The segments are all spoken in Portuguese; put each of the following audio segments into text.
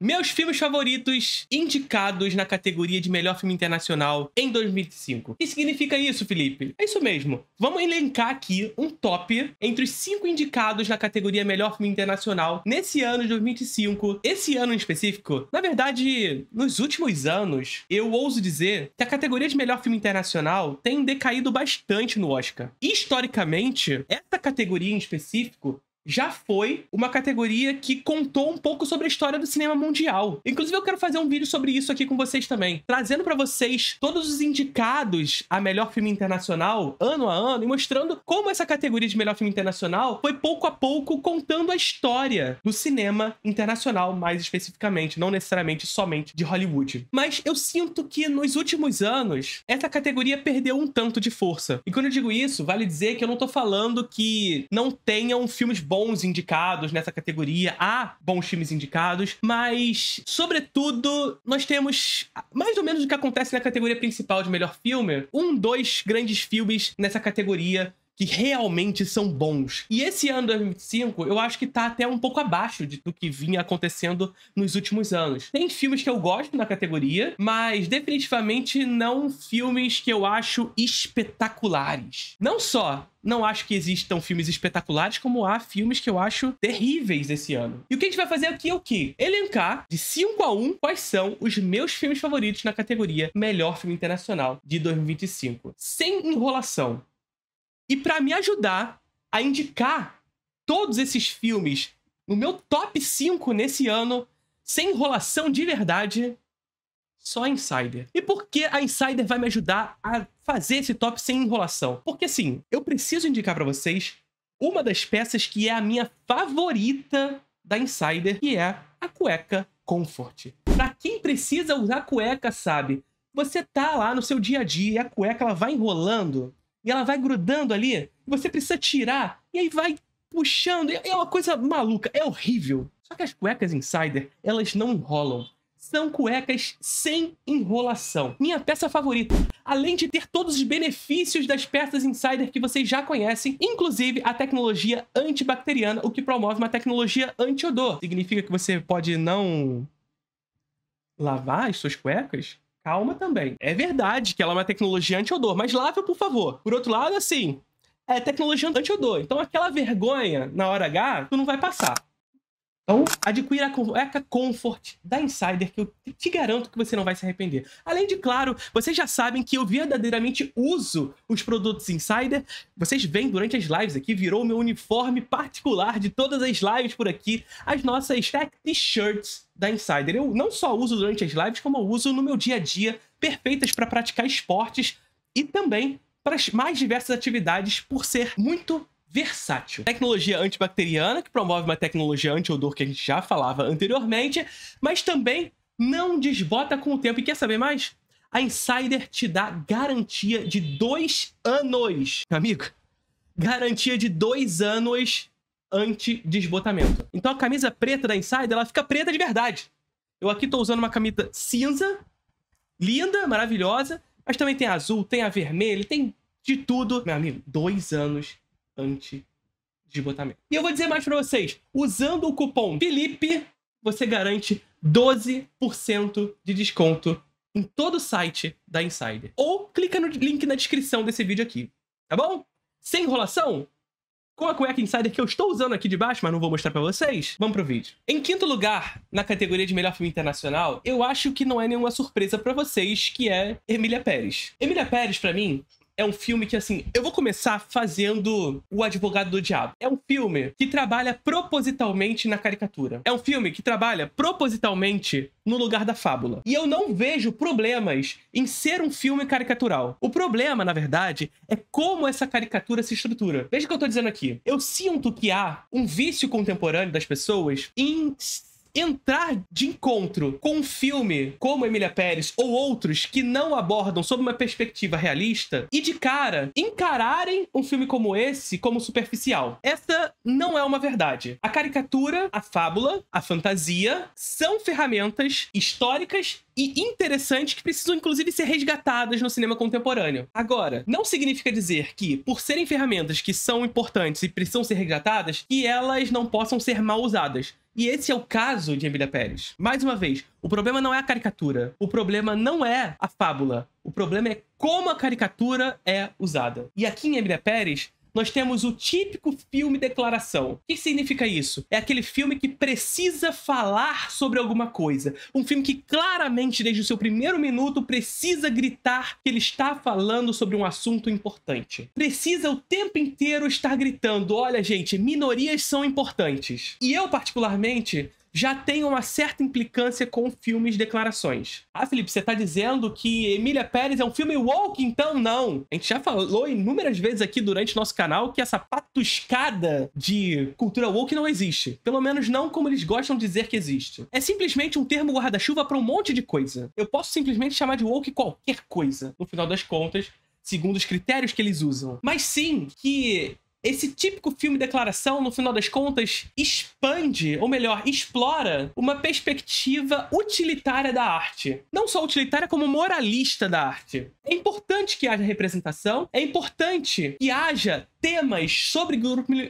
Meus filmes favoritos indicados na categoria de melhor filme internacional em 2025. O que significa isso, Felipe? É isso mesmo. Vamos elencar aqui um top entre os 5 indicados na categoria melhor filme internacional nesse ano de 2025. Esse ano em específico, na verdade, nos últimos anos, eu ouso dizer que a categoria de melhor filme internacional tem decaído bastante no Oscar. Historicamente, essa categoria em específico já foi uma categoria que contou um pouco sobre a história do cinema mundial. Inclusive, eu quero fazer um vídeo sobre isso aqui com vocês também, trazendo pra vocês todos os indicados a melhor filme internacional, ano a ano, e mostrando como essa categoria de melhor filme internacional foi pouco a pouco contando a história do cinema internacional, mais especificamente, não necessariamente somente de Hollywood. Mas eu sinto que nos últimos anos, essa categoria perdeu um tanto de força. E quando eu digo isso, vale dizer que eu não tô falando que não tenham filmes bons indicados nessa categoria, há bons filmes indicados, mas, sobretudo, nós temos mais ou menos o que acontece na categoria principal de melhor filme, 2 grandes filmes nessa categoria que realmente são bons. E esse ano de 2025, eu acho que tá até um pouco abaixo do que vinha acontecendo nos últimos anos. Tem filmes que eu gosto na categoria, mas definitivamente não filmes que eu acho espetaculares. Não acho que existam filmes espetaculares, como há filmes que eu acho terríveis esse ano. E o que a gente vai fazer aqui é o quê? Elencar de 5 a 1 quais são os meus filmes favoritos na categoria Melhor Filme Internacional de 2025. Sem enrolação. E para me ajudar a indicar todos esses filmes no meu top 5 nesse ano, sem enrolação de verdade, só a Insider. E por que a Insider vai me ajudar a fazer esse top sem enrolação? Porque, assim, eu preciso indicar para vocês uma das peças que é a minha favorita da Insider, que é a cueca Comfort. Para quem precisa usar cueca, sabe? Você tá lá no seu dia a dia e a cueca ela vai enrolando e ela vai grudando ali, e você precisa tirar, e aí vai puxando, é uma coisa maluca, é horrível. Só que as cuecas Insider, elas não enrolam. São cuecas sem enrolação. Minha peça favorita. Além de ter todos os benefícios das peças Insider que vocês já conhecem, inclusive a tecnologia antibacteriana, o que promove uma tecnologia anti-odor. Significa que você pode não lavar as suas cuecas? Calma também. É verdade que ela é uma tecnologia anti-odor, mas lave, por favor. Por outro lado, assim, é tecnologia anti-odor. Então aquela vergonha na hora H, tu não vai passar. Então, adquira a cueca Comfort da Insider, que eu te garanto que você não vai se arrepender. Além de, claro, vocês já sabem que eu verdadeiramente uso os produtos Insider. Vocês veem durante as lives aqui, virou meu uniforme particular de todas as lives por aqui, as nossas Tech T-shirts da Insider. Eu não só uso durante as lives, como eu uso no meu dia a dia, perfeitas para praticar esportes e também para as mais diversas atividades, por ser muito versátil. Tecnologia antibacteriana, que promove uma tecnologia anti-odor que a gente já falava anteriormente, mas também não desbota com o tempo. E quer saber mais? A Insider te dá garantia de 2 anos. Amigo, garantia de 2 anos anti-desbotamento. Então a camisa preta da Insider, ela fica preta de verdade. Eu aqui tô usando uma camisa cinza, linda, maravilhosa, mas também tem azul, tem a vermelha, tem de tudo. Meu amigo, 2 anos anti-desbotamento. E eu vou dizer mais pra vocês. Usando o cupom Felipe, você garante 12% de desconto em todo o site da Insider. Ou clica no link na descrição desse vídeo aqui. Tá bom? Sem enrolação? Com a cueca Insider que eu estou usando aqui de baixo, mas não vou mostrar pra vocês, vamos pro vídeo. Em quinto lugar, na categoria de melhor filme internacional, eu acho que não é nenhuma surpresa pra vocês, que é Emília Pérez. Emília Pérez, pra mim, é um filme que, assim, eu vou começar fazendo O Advogado do Diabo. É um filme que trabalha propositalmente na caricatura. É um filme que trabalha propositalmente no lugar da fábula. E eu não vejo problemas em ser um filme caricatural. O problema, na verdade, é como essa caricatura se estrutura. Veja o que eu tô dizendo aqui. Eu sinto que há um vício contemporâneo das pessoas em entrar de encontro com um filme como Emília Pérez ou outros que não abordam sob uma perspectiva realista e de cara encararem um filme como esse como superficial. Essa não é uma verdade. A caricatura, a fábula, a fantasia são ferramentas históricas e interessantes que precisam, inclusive, ser resgatadas no cinema contemporâneo. Agora, não significa dizer que, por serem ferramentas que são importantes e precisam ser resgatadas, que elas não possam ser mal usadas. E esse é o caso de Emília Pérez. Mais uma vez, o problema não é a caricatura. O problema não é a fábula. O problema é como a caricatura é usada. E aqui em Emília Pérez, nós temos o típico filme declaração. O que significa isso? É aquele filme que precisa falar sobre alguma coisa. Um filme que claramente, desde o seu primeiro minuto, precisa gritar que ele está falando sobre um assunto importante. Precisa o tempo inteiro estar gritando: olha, gente, minorias são importantes. E eu, particularmente, já tenho uma certa implicância com filmes declarações. Ah, Felipe, você tá dizendo que Emília Pérez é um filme woke? Então não. A gente já falou inúmeras vezes aqui durante nosso canal que essa patuscada de cultura woke não existe. Pelo menos não como eles gostam de dizer que existe. É simplesmente um termo guarda-chuva para um monte de coisa. Eu posso simplesmente chamar de woke qualquer coisa, no final das contas, segundo os critérios que eles usam. Mas sim que esse típico filme declaração, no final das contas, expande, ou melhor, explora uma perspectiva utilitária da arte. Não só utilitária, como moralista da arte. É importante que haja representação, é importante que haja temas sobre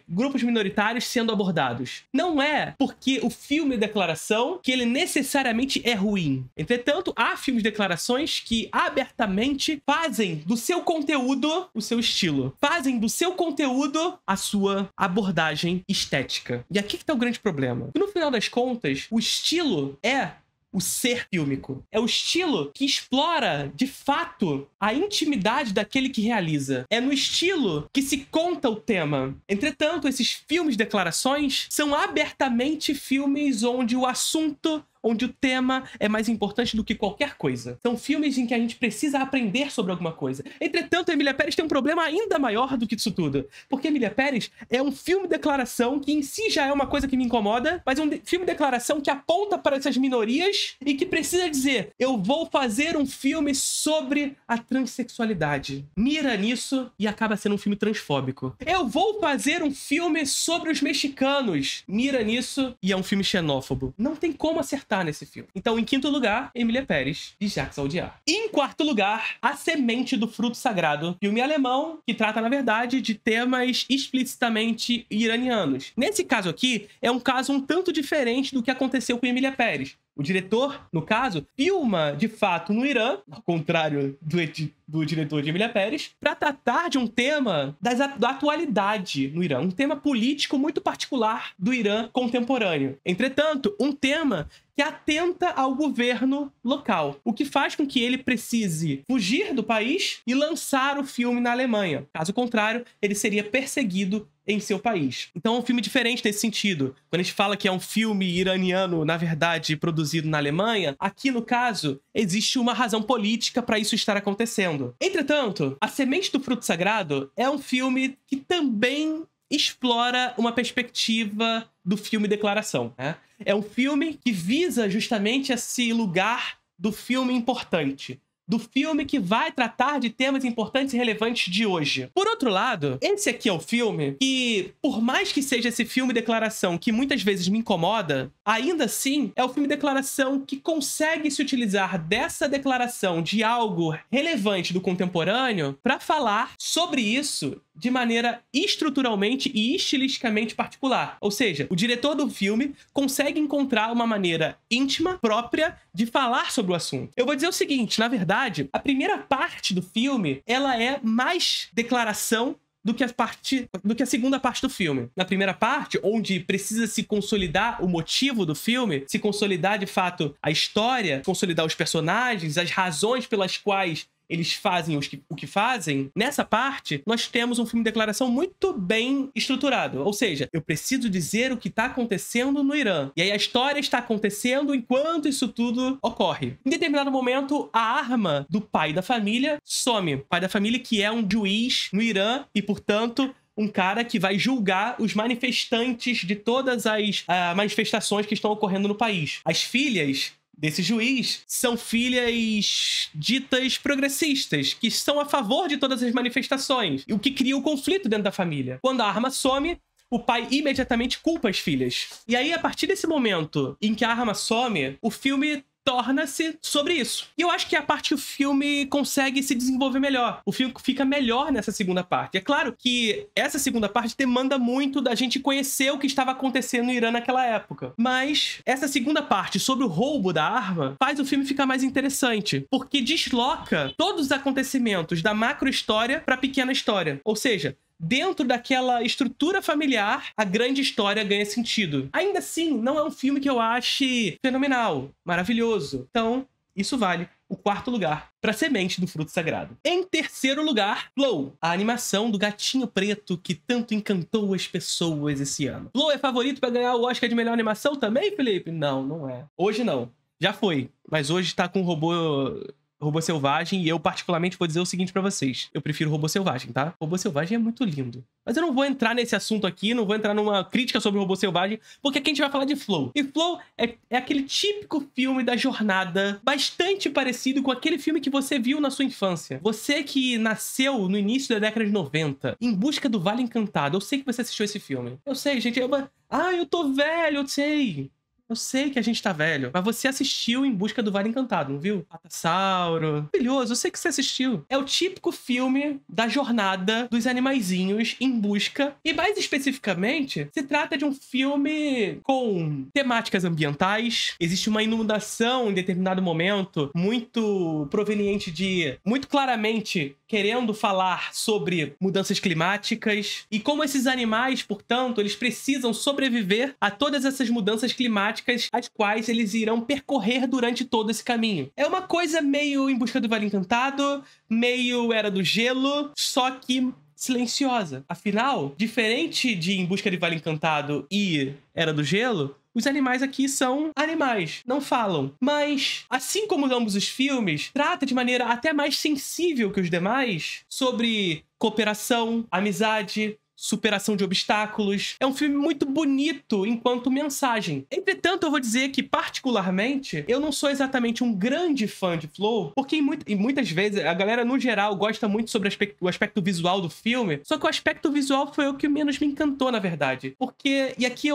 grupos minoritários sendo abordados. Não é porque o filme declaração que ele necessariamente é ruim. Entretanto, há filmes declarações que abertamente fazem do seu conteúdo o seu estilo. Fazem do seu conteúdo a sua abordagem estética. E aqui que tá o grande problema. E no final das contas, o estilo é o ser fílmico. É o estilo que explora, de fato, a intimidade daquele que realiza. É no estilo que se conta o tema. Entretanto, esses filmes declarações são abertamente filmes onde o assunto, onde o tema é mais importante do que qualquer coisa. São filmes em que a gente precisa aprender sobre alguma coisa. Entretanto, Emília Pérez tem um problema ainda maior do que isso tudo. Porque Emília Pérez é um filme declaração que em si já é uma coisa que me incomoda, mas é um filme declaração que aponta para essas minorias e que precisa dizer: eu vou fazer um filme sobre a transexualidade. Mira nisso e acaba sendo um filme transfóbico. Eu vou fazer um filme sobre os mexicanos. Mira nisso e é um filme xenófobo. Não tem como acertar nesse filme. Então, em quinto lugar, Emília Pérez, de Jacques Audiard. E em quarto lugar, A Semente do Fruto Sagrado, filme alemão que trata, na verdade, de temas explicitamente iranianos. Nesse caso aqui, é um caso um tanto diferente do que aconteceu com Emília Pérez. O diretor, no caso, filma, de fato, no Irã, ao contrário do diretor de Emília Pérez, para tratar de um tema da atualidade no Irã. Um tema político muito particular do Irã contemporâneo. Entretanto, um tema que atenta ao governo local, o que faz com que ele precise fugir do país e lançar o filme na Alemanha. Caso contrário, ele seria perseguido em seu país. Então é um filme diferente nesse sentido. Quando a gente fala que é um filme iraniano, na verdade, produzido na Alemanha, aqui no caso, existe uma razão política para isso estar acontecendo. Entretanto, A Semente do Fruto Sagrado é um filme que também explora uma perspectiva do filme declaração, né? É um filme que visa justamente esse lugar do filme importante, do filme que vai tratar de temas importantes e relevantes de hoje. Por outro lado, esse aqui é o filme que, por mais que seja esse filme declaração que muitas vezes me incomoda, ainda assim é o filme declaração que consegue se utilizar dessa declaração de algo relevante do contemporâneo para falar sobre isso de maneira estruturalmente e estilisticamente particular. Ou seja, o diretor do filme consegue encontrar uma maneira íntima, própria, de falar sobre o assunto. Eu vou dizer o seguinte, na verdade, a primeira parte do filme, ela é mais declaração do que a segunda parte do filme. Na primeira parte, onde precisa se consolidar o motivo do filme, se consolidar de fato a história, consolidar os personagens, as razões pelas quais eles fazem o que fazem, nessa parte, nós temos um filme de declaração muito bem estruturado. Ou seja, eu preciso dizer o que está acontecendo no Irã. E aí a história está acontecendo enquanto isso tudo ocorre. Em determinado momento, a arma do pai da família some. O pai da família que é um juiz no Irã e, portanto, um cara que vai julgar os manifestantes de todas as manifestações que estão ocorrendo no país. As filhas desse juiz são filhas ditas progressistas, que estão a favor de todas as manifestações, o que cria o conflito dentro da família. Quando a arma some, o pai imediatamente culpa as filhas. E aí, a partir desse momento em que a arma some, o filme torna-se sobre isso. E eu acho que é a parte que o filme consegue se desenvolver melhor. O filme fica melhor nessa segunda parte. É claro que essa segunda parte demanda muito da gente conhecer o que estava acontecendo no Irã naquela época. Mas essa segunda parte sobre o roubo da arma faz o filme ficar mais interessante, porque desloca todos os acontecimentos da macro história para a pequena história. Ou seja, dentro daquela estrutura familiar, a grande história ganha sentido. Ainda assim, não é um filme que eu ache fenomenal, maravilhoso. Então, isso vale o quarto lugar para Semente do Fruto Sagrado. Em terceiro lugar, Flow, a animação do gatinho preto que tanto encantou as pessoas esse ano. Flow é favorito para ganhar o Oscar de melhor animação também, Felipe? Não, não é. Hoje não. Já foi. Mas hoje tá com Robô Selvagem, e eu particularmente vou dizer o seguinte pra vocês. Eu prefiro Robô Selvagem, tá? Robô Selvagem é muito lindo. Mas eu não vou entrar nesse assunto aqui, não vou entrar numa crítica sobre o Robô Selvagem, porque aqui a gente vai falar de Flow. E Flow é aquele típico filme da jornada, bastante parecido com aquele filme que você viu na sua infância. Você que nasceu no início da década de 90, em busca do Vale Encantado. Eu sei que você assistiu esse filme. Eu sei, gente. Eu tô velho, eu sei. Eu sei que a gente tá velho, mas você assistiu Em Busca do Vale Encantado, não viu? Patassauro. Maravilhoso, eu sei que você assistiu. É o típico filme da jornada dos animaizinhos em busca. E mais especificamente, se trata de um filme com temáticas ambientais. Existe uma inundação em determinado momento, muito proveniente de... muito claramente querendo falar sobre mudanças climáticas. E como esses animais, portanto, eles precisam sobreviver a todas essas mudanças climáticas as quais eles irão percorrer durante todo esse caminho. É uma coisa meio Em Busca do Vale Encantado, meio Era do Gelo, só que silenciosa. Afinal, diferente de Em Busca do Vale Encantado e Era do Gelo, os animais aqui são animais, não falam. Mas, assim como ambos os filmes, trata de maneira até mais sensível que os demais sobre cooperação, amizade, superação de obstáculos. É um filme muito bonito enquanto mensagem. Entretanto, eu vou dizer que, particularmente, eu não sou exatamente um grande fã de Flow, porque muitas vezes a galera, no geral, gosta muito sobre o aspecto visual do filme, só que o aspecto visual foi o que menos me encantou, na verdade. Porque, e aqui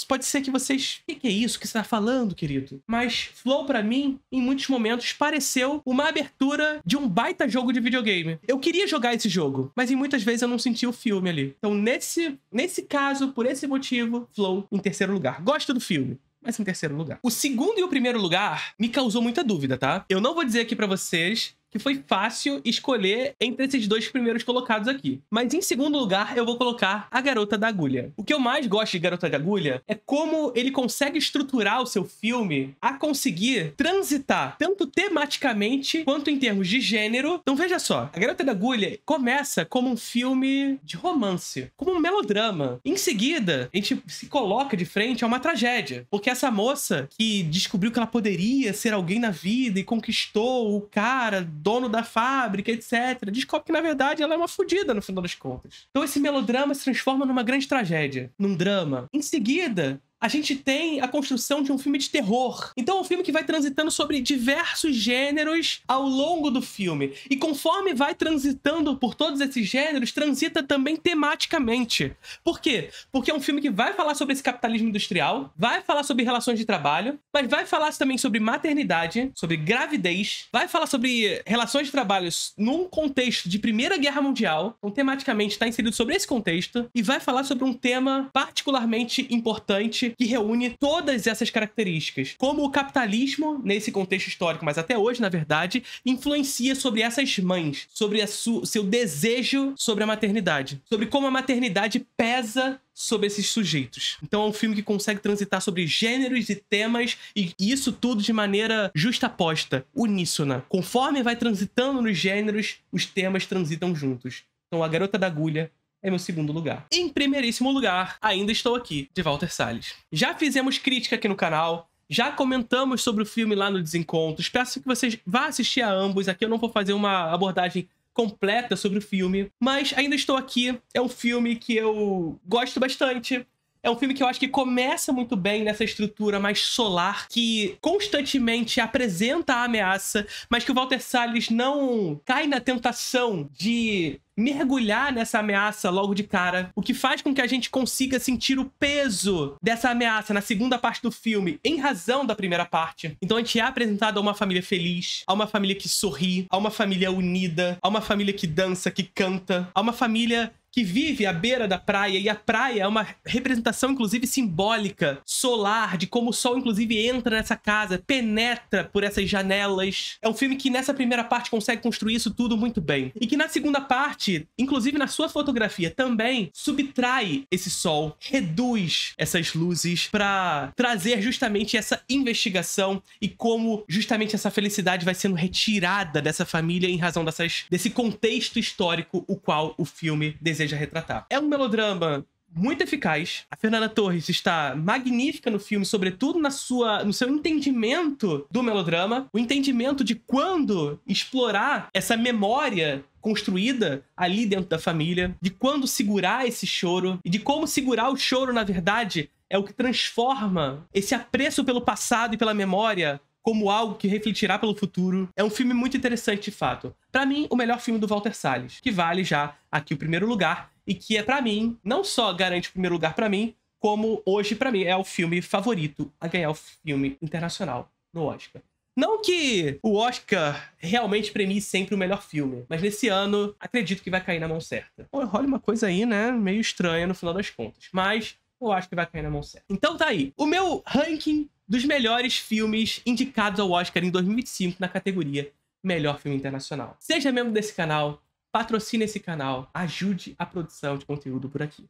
pode ser que vocês... O que é isso que você tá falando, querido? Mas Flow, pra mim, em muitos momentos, pareceu uma abertura de um baita jogo de videogame. Eu queria jogar esse jogo, mas em muitas vezes eu não senti o filme ali. Então, nesse caso, por esse motivo, Flow em terceiro lugar. Gosto do filme, mas em terceiro lugar. O segundo e o primeiro lugar me causou muita dúvida, tá? Eu não vou dizer aqui pra vocês que foi fácil escolher entre esses dois primeiros colocados aqui. Mas em segundo lugar, eu vou colocar A Garota da Agulha. O que eu mais gosto de Garota da Agulha é como ele consegue estruturar o seu filme a conseguir transitar, tanto tematicamente quanto em termos de gênero. Então veja só, A Garota da Agulha começa como um filme de romance, como um melodrama. Em seguida, a gente se coloca de frente a uma tragédia, porque essa moça que descobriu que ela poderia ser alguém na vida e conquistou o cara, dono da fábrica, etc., descobre que, na verdade, ela é uma fodida no final das contas. Então esse melodrama se transforma numa grande tragédia, num drama. Em seguida, a gente tem a construção de um filme de terror. Então é um filme que vai transitando sobre diversos gêneros ao longo do filme. E conforme vai transitando por todos esses gêneros, transita também tematicamente. Por quê? Porque é um filme que vai falar sobre esse capitalismo industrial, vai falar sobre relações de trabalho, mas vai falar também sobre maternidade, sobre gravidez, vai falar sobre relações de trabalho num contexto de Primeira Guerra Mundial. Então, tematicamente, está inserido sobre esse contexto. E vai falar sobre um tema particularmente importante que reúne todas essas características. Como o capitalismo, nesse contexto histórico, mas até hoje, na verdade, influencia sobre essas mães, sobre seu desejo sobre a maternidade, sobre como a maternidade pesa sobre esses sujeitos. Então é um filme que consegue transitar sobre gêneros e temas, e isso tudo de maneira justaposta, uníssona. Conforme vai transitando nos gêneros, os temas transitam juntos. Então A Garota da Agulha é meu segundo lugar. Em primeiríssimo lugar, ainda estou aqui, de Walter Salles. Já fizemos crítica aqui no canal, já comentamos sobre o filme lá no Desencontros. Peço que vocês vá assistir a ambos. Aqui eu não vou fazer uma abordagem completa sobre o filme, mas ainda estou aqui. É um filme que eu gosto bastante. É um filme que eu acho que começa muito bem nessa estrutura mais solar, que constantemente apresenta a ameaça, mas que o Walter Salles não cai na tentação de mergulhar nessa ameaça logo de cara, o que faz com que a gente consiga sentir o peso dessa ameaça na segunda parte do filme, em razão da primeira parte. Então a gente é apresentado a uma família feliz, a uma família que sorri, a uma família unida, a uma família que dança, que canta, a uma família que vive à beira da praia, e a praia é uma representação, inclusive, simbólica, solar, de como o sol, inclusive, entra nessa casa, penetra por essas janelas. É um filme que, nessa primeira parte, consegue construir isso tudo muito bem. E que, na segunda parte, inclusive na sua fotografia, também subtrai esse sol, reduz essas luzes pra trazer justamente essa investigação e como, justamente, essa felicidade vai sendo retirada dessa família em razão desse contexto histórico o qual o filme deseja retratar. É um melodrama muito eficaz. A Fernanda Torres está magnífica no filme, sobretudo no seu entendimento do melodrama, o entendimento de quando explorar essa memória construída ali dentro da família, de quando segurar esse choro e de como segurar o choro, na verdade, é o que transforma esse apreço pelo passado e pela memória como algo que refletirá pelo futuro. É um filme muito interessante, de fato. Pra mim, o melhor filme do Walter Salles, que vale já aqui o primeiro lugar, e que é, pra mim, não só garante o primeiro lugar pra mim, como hoje, pra mim, é o filme favorito a ganhar o filme internacional no Oscar. Não que o Oscar realmente premie sempre o melhor filme, mas nesse ano, acredito que vai cair na mão certa. Olha uma coisa aí, né, meio estranha no final das contas, mas eu acho que vai cair na mão certa. Então tá aí, o meu ranking dos melhores filmes indicados ao Oscar em 2025 na categoria Melhor Filme Internacional. Seja membro desse canal, patrocine esse canal, ajude a produção de conteúdo por aqui.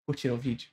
Curtiram o vídeo?